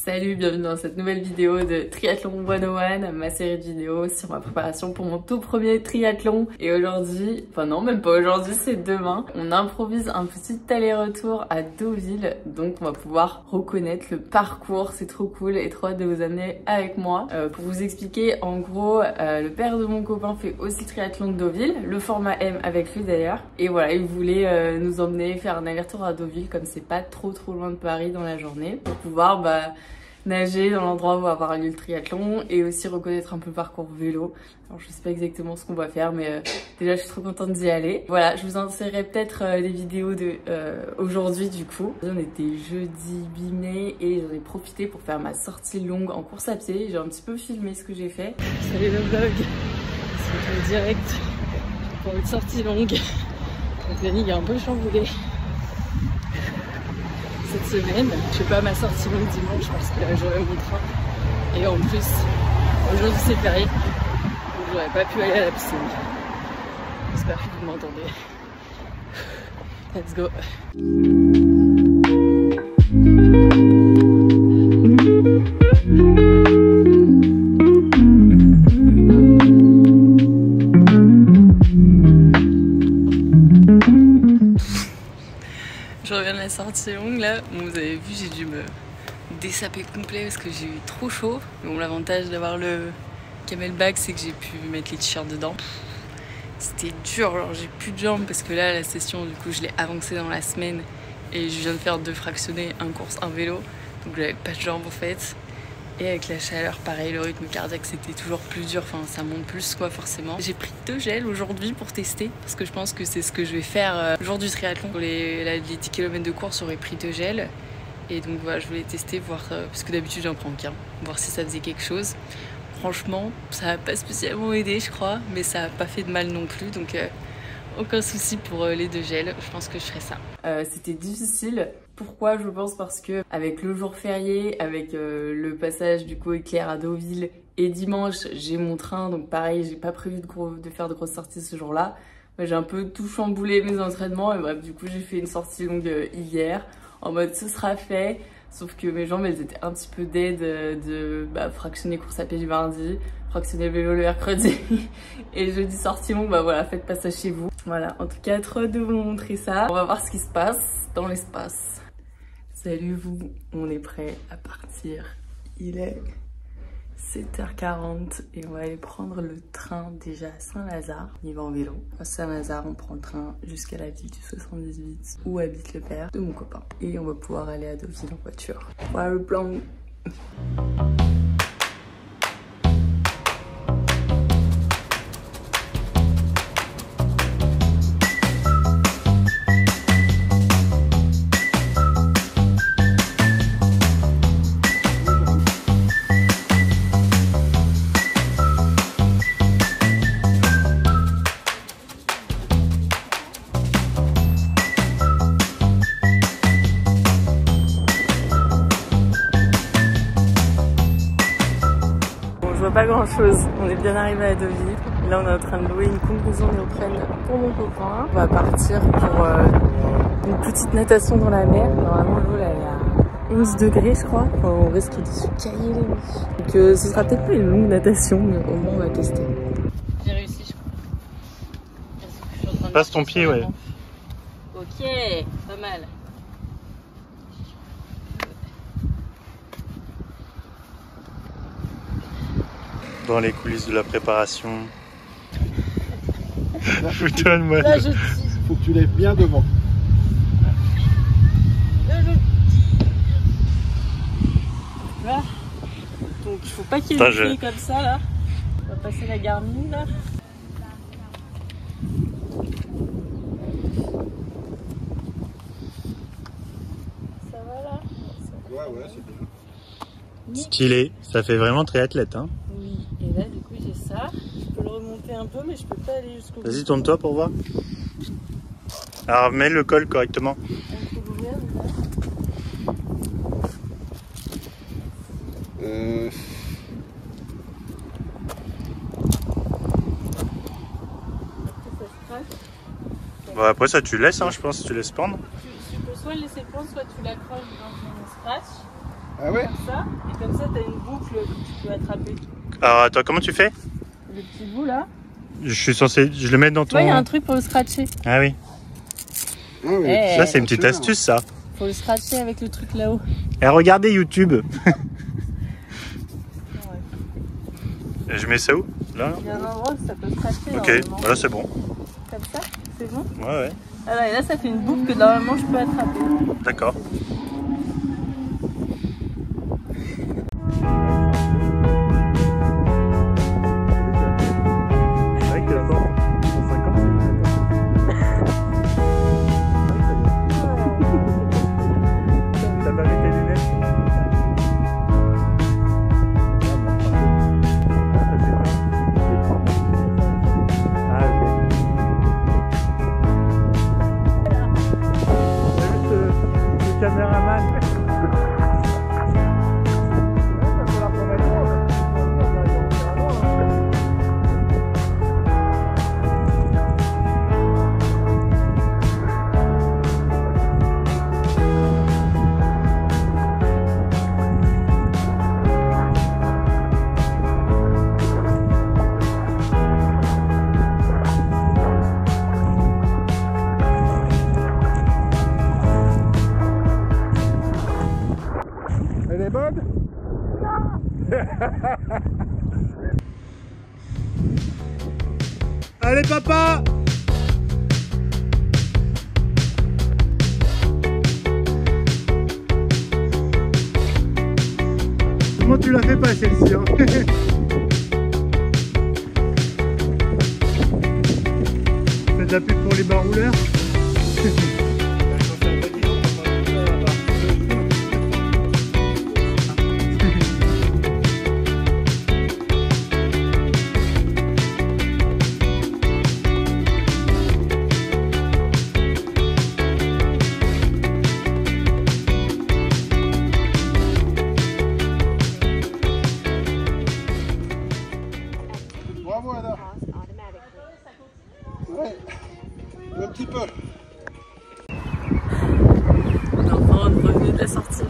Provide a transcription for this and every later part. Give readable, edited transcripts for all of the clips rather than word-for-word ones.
Salut, bienvenue dans cette nouvelle vidéo de Triathlon 101, ma série de vidéos sur ma préparation pour mon tout premier triathlon. Et aujourd'hui, enfin non, même pas aujourd'hui, c'est demain, on improvise un petit aller-retour à Deauville. Donc on va pouvoir reconnaître le parcours, c'est trop cool et trop hâte de vous amener avec moi. Pour vous expliquer, en gros, le père de mon copain fait aussi le triathlon de Deauville, le format M avec lui d'ailleurs. Et voilà, il voulait nous emmener faire un aller-retour à Deauville comme c'est pas trop loin de Paris dans la journée, pour pouvoir nager dans l'endroit où va avoir lieu le triathlon et aussi reconnaître un peu le parcours vélo. Alors je sais pas exactement ce qu'on va faire, mais déjà je suis trop contente d'y aller. Voilà, je vous insérerai peut-être les vidéos de aujourd'hui du coup. On était jeudi 8 mai et j'en ai profité pour faire ma sortie longue en course à pied. J'ai un petit peu filmé ce que j'ai fait. Salut le vlog, c'est en direct pour une sortie longue. Le planning est un peu chamboulé cette semaine. Je sais pas, ma sortie longue dimanche parce que j'aurai mon train. Et en plus, aujourd'hui c'est férié, donc j'aurais pas pu aller à la piscine. J'espère que vous m'entendez. Let's go. Je reviens de la sortie longue là. Bon, vous avez vu, j'ai dû me dessaper complet parce que j'ai eu trop chaud. Bon, l'avantage d'avoir le camelback, c'est que j'ai pu mettre les t-shirts dedans. C'était dur, alors j'ai plus de jambes parce que là, la session, du coup, je l'ai avancée dans la semaine et je viens de faire 2 fractionnés, un course, un vélo. Donc j'avais pas de jambes en fait. Et avec la chaleur, pareil, le rythme cardiaque c'était toujours plus dur, enfin ça monte plus quoi forcément. J'ai pris 2 gels aujourd'hui pour tester, parce que je pense que c'est ce que je vais faire le jour du triathlon. Pour les 10 km de course, j'aurais pris 2 gels. Et donc voilà, je voulais tester, voir, parce que d'habitude j'en prends qu'un, voir si ça faisait quelque chose. Franchement, ça n'a pas spécialement aidé je crois, mais ça n'a pas fait de mal non plus, donc aucun souci pour les 2 gels, je pense que je ferai ça. C'était difficile. Pourquoi? Je pense parce que avec le jour férié, avec le passage du coup éclair à Deauville et dimanche j'ai mon train, donc pareil j'ai pas prévu de faire de grosses sorties ce jour-là. J'ai un peu tout chamboulé mes entraînements et bref du coup j'ai fait une sortie longue hier en mode ce sera fait. Sauf que mes jambes elles étaient un petit peu dead de fractionner course à pied du mardi, fractionner vélo le mercredi et jeudi sortie longue, voilà, faites pas ça chez vous. Voilà, en tout cas trop hâte de vous montrer ça. On va voir ce qui se passe dans l'espace. Salut vous, on est prêt à partir. Il est 7h40 et on va aller prendre le train déjà à Saint-Lazare. On y va en vélo. À Saint-Lazare, on prend le train jusqu'à la ville du 78 où habite le père de mon copain. Et on va pouvoir aller à Deauville en voiture. Voilà le plan. Pas grand chose, on est bien arrivé à Deauville. Là on est en train de louer une combinaison néoprène pour mon copain. On va partir pour une petite natation dans la mer. Normalement l'eau elle est à 11 degrés je crois. Enfin, on risque de se cailler les nuits. Donc ce sera peut-être pas une longue natation mais au moins on va tester. J'ai réussi je crois. Passe ton pied, ouais. Ok, pas mal. Dans les coulisses de la préparation. Fous-toi le mode. Là, faut que tu lèves bien devant. Voilà. Donc il faut pas qu'il y ait une fille comme ça là. On va passer la Garmin là. Ça va là? Ouais, c'est bien. Stylé, ça fait vraiment triathlète hein. Oui, et là du coup j'ai ça. Je peux le remonter un peu mais je peux pas aller jusqu'au bout. Vas-y, tourne-toi pour voir. Alors mets le col correctement. Okay. Bon, après ça tu laisses, hein, je pense, tu laisses pendre. Tu peux soit le laisser pendre, soit tu l'accroches dans ton scratch. Ah ouais? Comme ça, et comme ça, t'as une boucle que tu peux attraper. Alors attends, comment tu fais? Le petit bout là. Je suis censé, je le mets dans Tu ton... vois, il y a un truc pour le scratcher. Ah oui. Ah oui. Eh. Ça c'est une petite Tiens. astuce ça. Faut le scratcher avec le truc là-haut. Et regardez YouTube. Je mets ça où? Là? Il y a un endroit où ça peut scratcher. Ok, normalement. voilà c'est bon. Comme ça, c'est bon. Ouais ouais, Alors, et là, ça fait une boucle que normalement je peux attraper. d'accord. Elle est bonne? Allez papa! Comment tu l'as fait pas celle-ci hein? Fais de la pub pour les barouleurs. Bravo Anna. Ouais, un petit peu. On est enfin revenu de la sortie.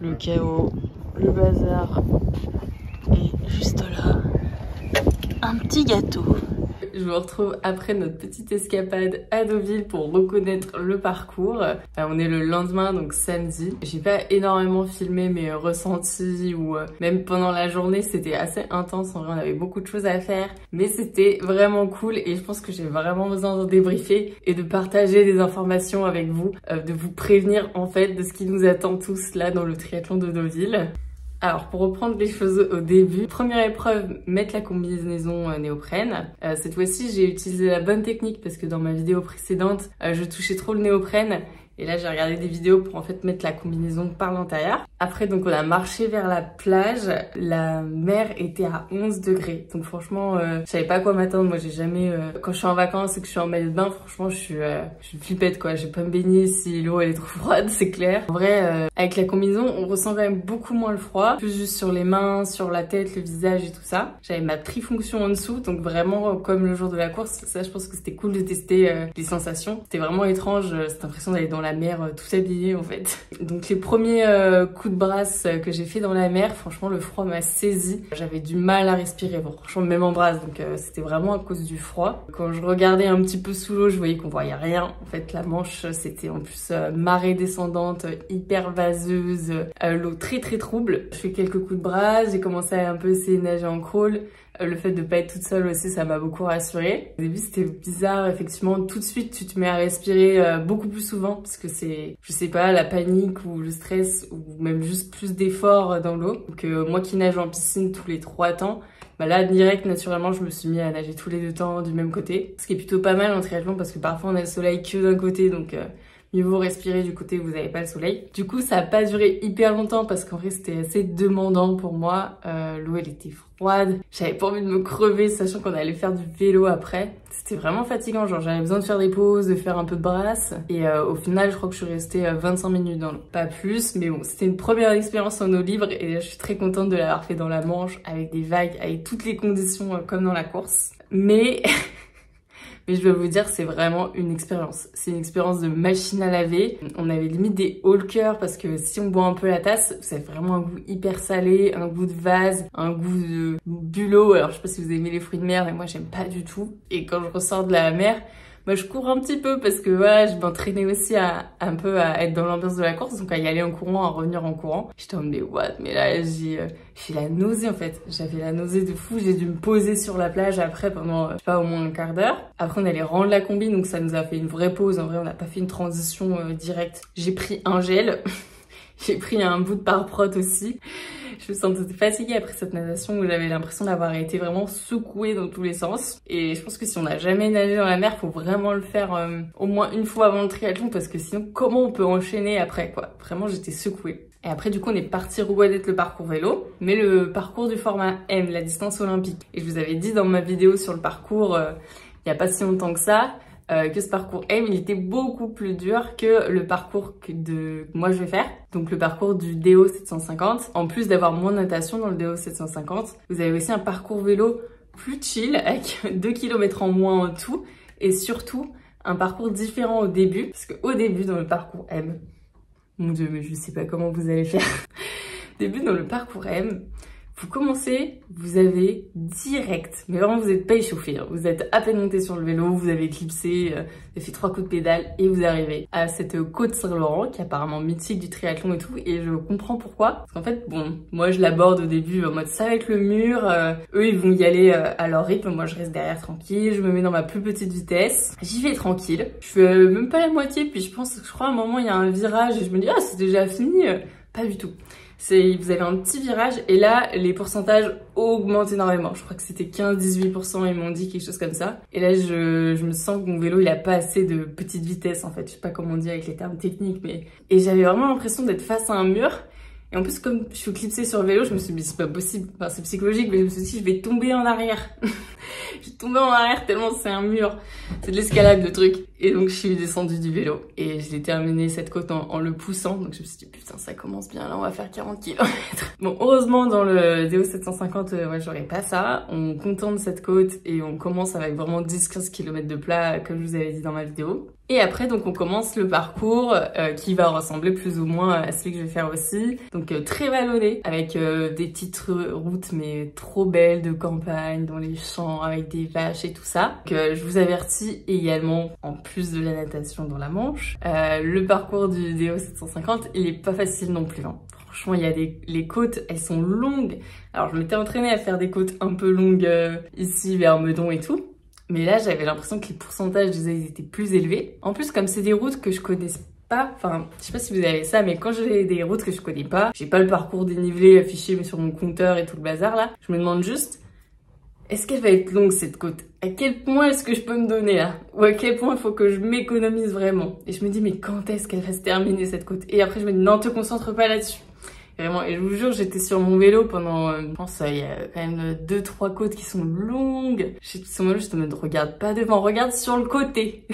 Le chaos, le bazar. Et juste là, un petit gâteau. Je vous retrouve après notre petite escapade à Deauville pour reconnaître le parcours. On est le lendemain, donc samedi. J'ai pas énormément filmé mes ressentis ou même pendant la journée, c'était assez intense. En vrai, on avait beaucoup de choses à faire, mais c'était vraiment cool et je pense que j'ai vraiment besoin d'en débriefer et de partager des informations avec vous, de vous prévenir en fait de ce qui nous attend tous là dans le triathlon de Deauville. Alors pour reprendre les choses au début, première épreuve, mettre la combinaison néoprène. Cette fois-ci j'ai utilisé la bonne technique parce que dans ma vidéo précédente je touchais trop le néoprène et là j'ai regardé des vidéos pour en fait mettre la combinaison par l'intérieur. Après donc on a marché vers la plage, la mer était à 11 degrés donc franchement je savais pas quoi m'attendre. Moi j'ai jamais, quand je suis en vacances et que je suis en maillot de bain, franchement je suis flippette quoi, je vais pas me baigner si l'eau elle est trop froide, c'est clair. En vrai avec la combinaison on ressent quand même beaucoup moins le froid, plus juste sur les mains, sur la tête, le visage et tout ça. J'avais ma trifonction en dessous donc vraiment comme le jour de la course, ça je pense que c'était cool de tester les sensations. C'était vraiment étrange, cette impression d'aller dans la mer tout habillée en fait. Donc les premiers coups de brasse que j'ai fait dans la mer, franchement le froid m'a saisi. J'avais du mal à respirer, bon, franchement même en brasse, donc c'était vraiment à cause du froid. Quand je regardais un petit peu sous l'eau, je voyais qu'on voyait rien. En fait la Manche c'était en plus marée descendante, hyper vaseuse, l'eau très très trouble. Je fais quelques coups de brasse, j'ai commencé à un peu essayer de nager en crawl. Le fait de pas être toute seule aussi, ça m'a beaucoup rassurée. Au début, c'était bizarre, effectivement. Tout de suite, tu te mets à respirer beaucoup plus souvent parce que c'est, je sais pas, la panique ou le stress ou même juste plus d'efforts dans l'eau. Donc moi qui nage en piscine tous les 3 temps, bah là, direct, naturellement, je me suis mis à nager tous les 2 temps du même côté. Ce qui est plutôt pas mal en triathlon parce que parfois, on a le soleil que d'un côté, donc mieux vaut respirer du côté où vous n'avez pas le soleil. Du coup, ça a pas duré hyper longtemps parce qu'en vrai, c'était assez demandant pour moi. L'eau, elle était froide. J'avais pas envie de me crever, sachant qu'on allait faire du vélo après. C'était vraiment fatigant. Genre, j'avais besoin de faire des pauses, de faire un peu de brasse. Et au final, je crois que je suis restée 25 minutes dans l'eau. Pas plus, mais bon, c'était une première expérience en eau libre. Et je suis très contente de l'avoir fait dans la Manche, avec des vagues, avec toutes les conditions comme dans la course. Mais... Mais je dois vous dire, c'est vraiment une expérience. C'est une expérience de machine à laver. On avait limite des hauts le cœur parce que si on boit un peu la tasse, ça fait vraiment un goût hyper salé, un goût de vase, un goût de bulot. Alors je sais pas si vous aimez les fruits de mer, mais moi j'aime pas du tout. Et quand je ressors de la mer, moi je cours un petit peu parce que voilà, je m'entraînais aussi un peu à être dans l'ambiance de la course, donc à y aller en courant, à revenir en courant. J'étais en mode mais what? Mais là j'ai la nausée en fait. J'avais la nausée de fou, j'ai dû me poser sur la plage après pendant, je sais pas, au moins un quart d'heure. Après on allait rendre la combi, donc ça nous a fait une vraie pause. En vrai on n'a pas fait une transition directe. J'ai pris un gel, j'ai pris un bout de pare-prot aussi. Je me sentais fatiguée après cette natation où j'avais l'impression d'avoir été vraiment secouée dans tous les sens. Et je pense que si on n'a jamais nagé dans la mer, faut vraiment le faire au moins une fois avant le triathlon parce que sinon comment on peut enchaîner après quoi. Vraiment j'étais secouée. Et après du coup on est parti rouader le parcours vélo, mais le parcours du format M, la distance olympique. Et je vous avais dit dans ma vidéo sur le parcours il n'y a pas si longtemps que ça, que ce parcours M, il était beaucoup plus dur que le parcours que moi je vais faire. Donc le parcours du DO 750. En plus d'avoir moins de natation dans le DO 750, vous avez aussi un parcours vélo plus chill avec 2 km en moins en tout. Et surtout, un parcours différent au début. Parce qu'au début, dans le parcours M, mon Dieu, mais je sais pas comment vous allez faire. Au début, dans le parcours M, vous commencez, vous avez direct, mais vraiment vous n'êtes pas échauffé, hein. Vous êtes à peine monté sur le vélo, vous avez clipsé, vous avez fait 3 coups de pédale et vous arrivez à cette côte Saint-Laurent qui est apparemment mythique du triathlon et tout, et je comprends pourquoi. Parce qu'en fait, bon, moi je l'aborde au début en mode ça va être le mur, eux ils vont y aller à leur rythme, moi je reste derrière tranquille, je me mets dans ma plus petite vitesse, j'y vais tranquille, je fais même pas la moitié, puis je crois à un moment il y a un virage et je me dis ah c'est déjà fini, pas du tout. Vous avez un petit virage et là, les pourcentages augmentent énormément. Je crois que c'était 15-18%, ils m'ont dit quelque chose comme ça. Et là, je me sens que mon vélo, il a pas assez de petite vitesse, en fait. Je sais pas comment on dit avec les termes techniques, mais... Et j'avais vraiment l'impression d'être face à un mur. Et en plus, comme je suis clipsée sur le vélo, je me suis dit, c'est pas possible. Enfin, c'est psychologique, mais je me suis dit, je vais tomber en arrière. Je vais tomber en arrière tellement c'est un mur. C'est de l'escalade, le truc. Et donc, je suis descendue du vélo. Et je l'ai terminé cette côte en le poussant. Donc, je me suis dit, putain, ça commence bien. Là, on va faire 40 km. Bon, heureusement, dans le DO 750, ouais, j'aurais pas ça. On contente cette côte et on commence avec vraiment 10-15 km de plat, comme je vous avais dit dans ma vidéo. Et après, donc, on commence le parcours qui va ressembler plus ou moins à celui que je vais faire aussi. Donc, très vallonné, avec des petites routes, mais trop belles de campagne, dans les champs, avec des vaches et tout ça. Donc, je vous avertis également, en plus de la natation dans la Manche, le parcours du DO 750, il est pas facile non plus, hein. Franchement, il y a les côtes, elles sont longues. Alors, je m'étais entraînée à faire des côtes un peu longues ici, vers Meudon et tout. Mais là, j'avais l'impression que les pourcentages, ils étaient plus élevés. En plus, comme c'est des routes que je connais pas, enfin, je sais pas si vous avez ça, mais quand j'ai des routes que je connais pas, j'ai pas le parcours dénivelé affiché sur mon compteur et tout le bazar là, je me demande juste, est-ce qu'elle va être longue cette côte? À quel point est-ce que je peux me donner là? Ou à quel point il faut que je m'économise vraiment? Et je me dis, mais quand est-ce qu'elle va se terminer cette côte? Et après, je me dis, non, te concentre pas là-dessus. Vraiment, et je vous jure, j'étais sur mon vélo pendant, je pense, il y a quand même 2-3 côtes qui sont longues. J'étais sur mon vélo, je te me regarde pas devant, regarde sur le côté.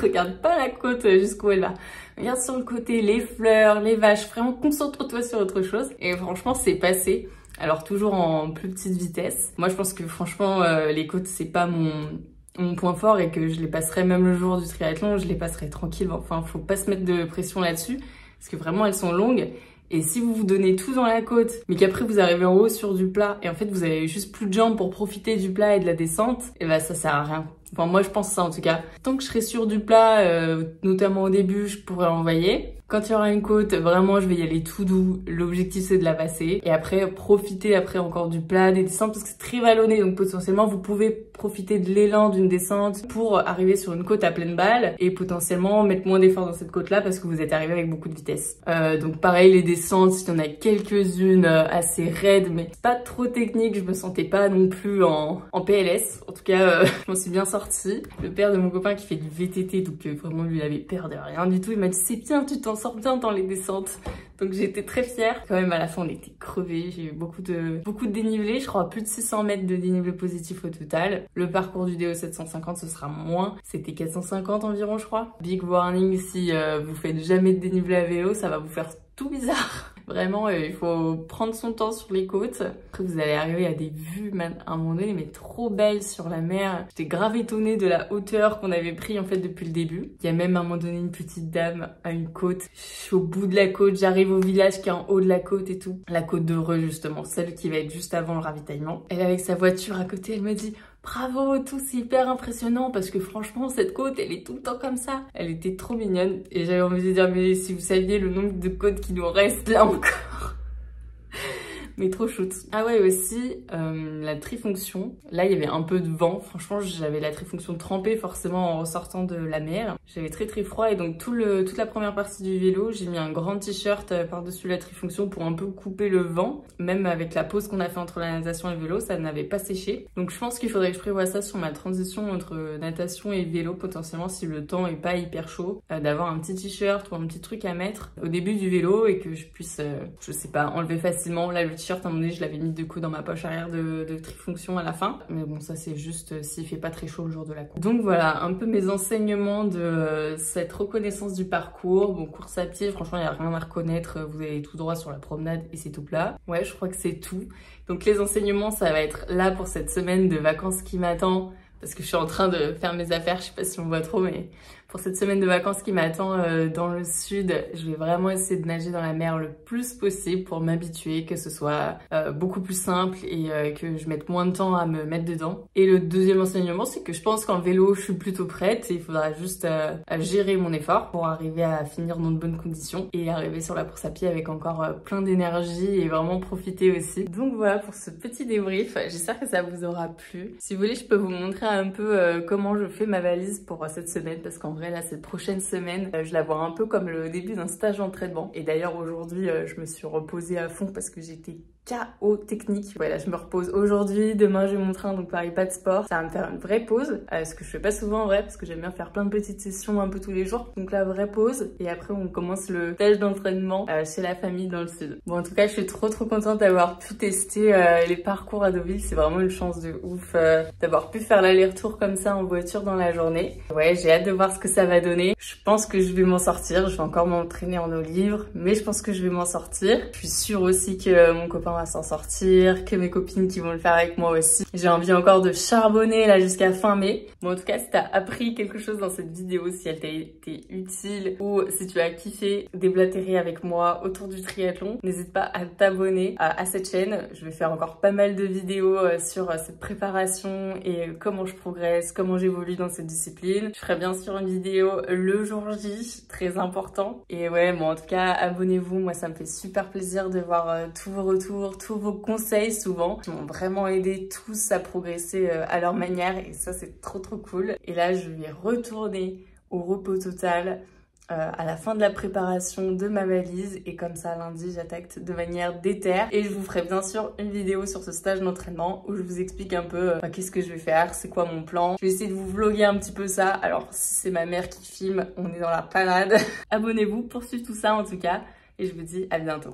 Regarde pas la côte jusqu'où elle va. Regarde sur le côté, les fleurs, les vaches. Vraiment, concentre-toi sur autre chose. Et franchement, c'est passé. Alors, toujours en plus petite vitesse. Moi, je pense que franchement, les côtes, c'est pas mon point fort et que je les passerai même le jour du triathlon, je les passerai tranquille. Enfin, faut pas se mettre de pression là-dessus parce que vraiment, elles sont longues. Et si vous vous donnez tout dans la côte, mais qu'après vous arrivez en haut sur du plat, et en fait vous avez juste plus de jambes pour profiter du plat et de la descente, et bah ça sert à rien. Enfin moi je pense ça en tout cas. Tant que je serai sur du plat, notamment au début, je pourrais envoyer. Quand il y aura une côte, vraiment je vais y aller tout doux. L'objectif c'est de la passer. Et après profiter après encore du plat, des descentes, parce que c'est très vallonné. Donc potentiellement vous pouvez profiter de l'élan d'une descente pour arriver sur une côte à pleine balle. Et potentiellement mettre moins d'effort dans cette côte là parce que vous êtes arrivé avec beaucoup de vitesse. Donc pareil les descentes, il y en a quelques-unes assez raides mais pas trop techniques. Je me sentais pas non plus en PLS. En tout cas je m'en suis bien sortie. Le père de mon copain qui fait du VTT, donc vraiment lui il avait peur de rien du tout. Il m'a dit c'est bien, tu t'en sors bien dans les descentes. Donc j'étais très fière. Quand même à la fin on était crevés. J'ai eu beaucoup de dénivelé. Je crois plus de 600 mètres de dénivelé positif au total. Le parcours du DO 750 ce sera moins. C'était 450 environ je crois. Big warning si vous faites jamais de dénivelé à vélo, ça va vous faire tout bizarre. Vraiment, il faut prendre son temps sur les côtes. Après, vous allez arriver à des vues, à un moment donné, mais trop belles sur la mer. J'étais grave étonnée de la hauteur qu'on avait pris en fait depuis le début. Il y a même à un moment donné une petite dame à une côte. Je suis au bout de la côte, j'arrive au village qui est en haut de la côte et tout. La côte de Reux justement, celle qui va être juste avant le ravitaillement. Elle avec sa voiture à côté, elle me dit bravo, tout c'est hyper impressionnant parce que franchement cette côte elle est tout le temps comme ça. Elle était trop mignonne et j'avais envie de dire mais si vous saviez le nombre de côtes qui nous reste là encore. Mais trop shoot. Ah ouais aussi, la trifonction. Là il y avait un peu de vent. Franchement j'avais la trifonction trempée forcément en ressortant de la mer. J'avais très froid et donc toute la première partie du vélo j'ai mis un grand t-shirt par-dessus la trifonction pour un peu couper le vent. Même avec la pause qu'on a fait entre la natation et le vélo, ça n'avait pas séché. Donc je pense qu'il faudrait que je prévoie ça sur ma transition entre natation et vélo potentiellement si le temps est pas hyper chaud. D'avoir un petit t-shirt ou un petit truc à mettre au début du vélo et que je puisse, je sais pas, enlever facilement. Là le t-shirt à un moment donné je l'avais mis de coup dans ma poche arrière de trifonction à la fin. Mais bon ça c'est juste s'il fait pas très chaud le jour de la course. Donc voilà un peu mes enseignements de cette reconnaissance du parcours. Bon course à pied franchement il n'y a rien à reconnaître. Vous allez tout droit sur la promenade et c'est tout plat. Ouais je crois que c'est tout. Donc les enseignements ça va être là pour cette semaine de vacances qui m'attend. Parce que je suis en train de faire mes affaires, je sais pas si on voit trop, mais pour cette semaine de vacances qui m'attend dans le sud, je vais vraiment essayer de nager dans la mer le plus possible pour m'habituer, que ce soit beaucoup plus simple et que je mette moins de temps à me mettre dedans. Et le deuxième enseignement, c'est que je pense qu'en vélo, je suis plutôt prête et il faudra juste gérer mon effort pour arriver à finir dans de bonnes conditions et arriver sur la course à pied avec encore plein d'énergie et vraiment profiter aussi. Donc voilà pour ce petit débrief, j'espère que ça vous aura plu. Si vous voulez, je peux vous montrer un peu comment je fais ma valise pour cette semaine parce qu'en vrai là cette prochaine semaine je la vois un peu comme le début d'un stage d'entraînement et d'ailleurs aujourd'hui je me suis reposée à fond parce que j'étais KO technique. Voilà, je me repose aujourd'hui, demain j'ai mon train donc pareil pas de sport. Ça va me faire une vraie pause, ce que je fais pas souvent en vrai parce que j'aime bien faire plein de petites sessions un peu tous les jours. Donc la vraie pause et après on commence le stage d'entraînement chez la famille dans le sud. Bon en tout cas je suis trop contente d'avoir pu tester les parcours à Deauville. C'est vraiment une chance de ouf d'avoir pu faire l'aller-retour comme ça en voiture dans la journée. Ouais j'ai hâte de voir ce que ça va donner. Je pense que je vais m'en sortir, je vais encore m'entraîner en eau libre mais je pense que je vais m'en sortir. Je suis sûre aussi que mon copain va s'en sortir, que mes copines qui vont le faire avec moi aussi. J'ai envie encore de charbonner là jusqu'à fin mai. Bon en tout cas si t'as appris quelque chose dans cette vidéo, si elle t'a été utile ou si tu as kiffé déblatérer avec moi autour du triathlon, n'hésite pas à t'abonner à cette chaîne. Je vais faire encore pas mal de vidéos sur cette préparation et comment je progresse, comment j'évolue dans cette discipline. Je ferai bien sûr une vidéo le jour J, très important. Et ouais bon en tout cas abonnez-vous, moi ça me fait super plaisir de voir tous vos retours, tous vos conseils souvent qui m'ont vraiment aidé tous à progresser à leur manière et ça c'est trop cool. Et là je vais retourner au repos total à la fin de la préparation de ma valise et comme ça lundi j'attaque de manière déter et je vous ferai bien sûr une vidéo sur ce stage d'entraînement où je vous explique un peu qu'est-ce que je vais faire, c'est quoi mon plan. Je vais essayer de vous vlogger un petit peu ça, alors si c'est ma mère qui filme on est dans la panade. Abonnez-vous pour suivre tout ça en tout cas et je vous dis à bientôt.